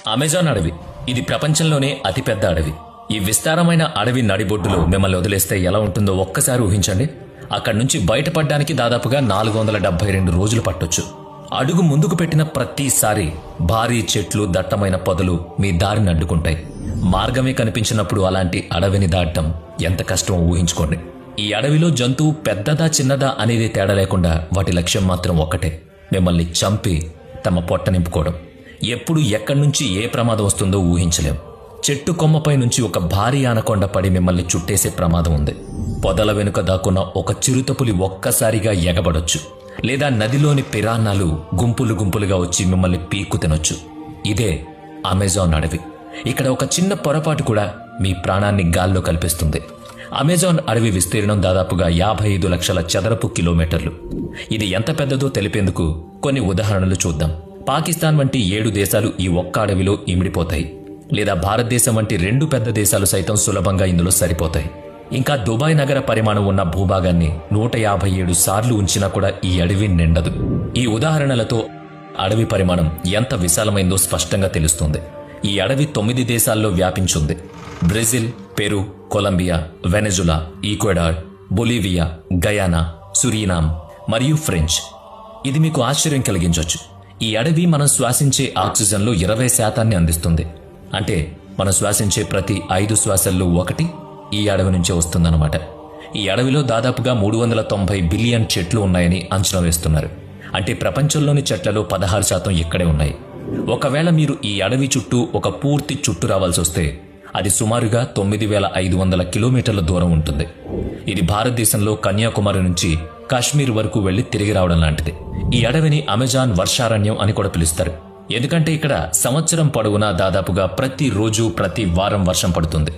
Amazon అడవి ఇది ప్రపంచంలోనే అతిపెద్ద అడవి. ఈ విస్తారమైన అడవి నడిబొడ్డులో మిమ్మల్ని వదిలేస్తే ఎలా ఉంటుందో ఒక్కసారి ఊహించండి. అక్కడి నుంచి బయటపడడానికి దాదాపుగా 472 రోజులు పట్టొచ్చు. అడుగు ముందుకు పెట్టిన ప్రతిసారి భారీ చెట్లు, దట్టమైన పొదలు మీ దారిని అడ్డుకుంటాయి. మార్గమే కనిపించినప్పుడు అలాంటి అడవిని దాటడం ఎంత కష్టమో ఊహించుకోండి. ఈ అడవిలో జంతువు పెద్దదా చిన్నదా అనేది తేడా లేకుండా వాటి లక్ష్యం మాత్రం ఒక్కటే: మిమ్మల్ని చంపి తమ పొట్ట నింపుకోవడం. ఎప్పుడు ఎక్కడి నుంచి ఏ ప్రమాదం వస్తుందో ఊహించలేం. చెట్టు కొమ్మపై నుంచి ఒక భారీ ఆనకొండ పడి మిమ్మల్ని చుట్టేసే ప్రమాదం ఉంది. పొదల వెనుక దాక్కున్న ఒక చిరుతపులి ఒక్కసారిగా ఎగబడొచ్చు. లేదా నదిలోని పిరాన్నాలు గుంపులు గుంపులుగా వచ్చి మిమ్మల్ని పీక్కు తినొచ్చు. ఇదే అమెజాన్ అడవి. ఇక్కడ ఒక చిన్న పొరపాటు కూడా మీ ప్రాణాన్ని గాల్లో కల్పిస్తుంది. అమెజాన్ అడవి విస్తీర్ణం దాదాపుగా 55 లక్షల చదరపు కిలోమీటర్లు. ఇది ఎంత పెద్దదో తెలిపేందుకు కొన్ని ఉదాహరణలు చూద్దాం. పాకిస్తాన్ వంటి 7 దేశాలు ఈ ఒక్క అడవిలో ఇమిడిపోతాయి. లేదా భారతదేశం వంటి 2 పెద్ద దేశాలు సైతం సులభంగా ఇందులో సరిపోతాయి. ఇంకా దుబాయ్ నగర పరిమాణం ఉన్న భూభాగాన్ని 157 సార్లు ఉంచినా కూడా ఈ అడవి నిండదు. ఈ ఉదాహరణలతో అడవి పరిమాణం ఎంత విశాలమైందో స్పష్టంగా తెలుస్తుంది. ఈ అడవి 9 దేశాల్లో వ్యాపించుంది: Brazil, Peru, Colombia, Venezuela, Ecuador, Bolivia, Guyana, Suriname మరియు ఫ్రెంచ్. ఇది మీకు ఆశ్చర్యం కలిగించవచ్చు. ఈ అడవి మనం శ్వాసించే ఆక్సిజన్లో 20% అందిస్తుంది. అంటే మనం శ్వాసించే ప్రతి 5 శ్వాసల్లో 1 ఈ అడవి నుంచే వస్తుందన్నమాట. ఈ అడవిలో దాదాపుగా 390 బిలియన్ చెట్లు ఉన్నాయని అంచనా వేస్తున్నారు. అంటే ప్రపంచంలోని చెట్లలో 16% ఇక్కడే ఉన్నాయి. ఒకవేళ మీరు ఈ అడవి చుట్టూ ఒక పూర్తి చుట్టు రావాల్సి వస్తే అది సుమారుగా 9500 కిలోమీటర్ల దూరం ఉంటుంది. ఇది భారతదేశంలో కన్యాకుమారి నుంచి కాశ్మీర్ వరకు వెళ్లి తిరిగి రావడం లాంటిది. ఈ అడవిని అమెజాన్ వర్షారణ్యం అని కూడా పిలుస్తారు. ఎందుకంటే ఇక్కడ సంవత్సరం పొడవునా దాదాపుగా ప్రతి రోజు, ప్రతి వారం వర్షం పడుతుంది.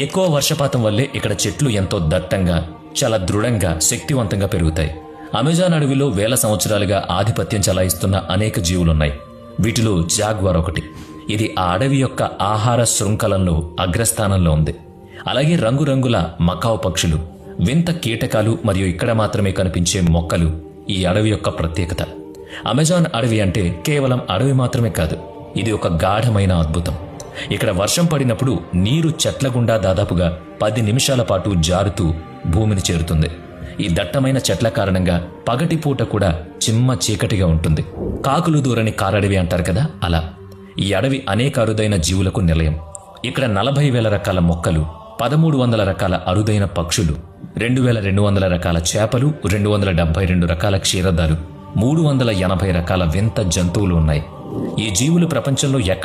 ఎక్కువ వర్షపాతం వల్లే ఇక్కడ చెట్లు ఎంతో దట్టంగా, చాలా దృఢంగా, శక్తివంతంగా పెరుగుతాయి. అమెజాన్ అడవిలో వేల సంవత్సరాలుగా ఆధిపత్యం చెలాయిస్తున్న అనేక జీవులున్నాయి. వీటిలో జాగ్వార్ ఒకటి. ఇది ఆ అడవి యొక్క ఆహార శృంఖలంలో అగ్రస్థానంలో ఉంది. అలాగే రంగురంగుల మకావ్ పక్షులు, వింత కీటకాలు మరియు ఇక్కడ మాత్రమే కనిపించే మొక్కలు ఈ అడవి యొక్క ప్రత్యేకత. అమెజాన్ అడవి అంటే కేవలం అడవి మాత్రమే కాదు, ఇది ఒక గాఢమైన అద్భుతం. ఇక్కడ వర్షం పడినప్పుడు నీరు చెట్ల గుండా దాదాపుగా 10 నిమిషాల పాటు జారుతూ భూమిని చేరుతుంది. ఈ దట్టమైన చెట్ల కారణంగా పగటిపూట కూడా చిమ్మ చీకటిగా ఉంటుంది. కాకులు దూరని కారడవి అంటారు కదా, అలా. ఈ అడవి అనేక అరుదైన జీవులకు నిలయం. ఇక్కడ 40,000 రకాల మొక్కలు, 1300 రకాల అరుదైన పక్షులు, 2200 రకాల చేపలు, 272 రకాల క్షీరదాలు, 380 రకాల వింత జంతువులు ఉన్నాయి. ఈ జీవులు ప్రపంచంలో ఎక్కడ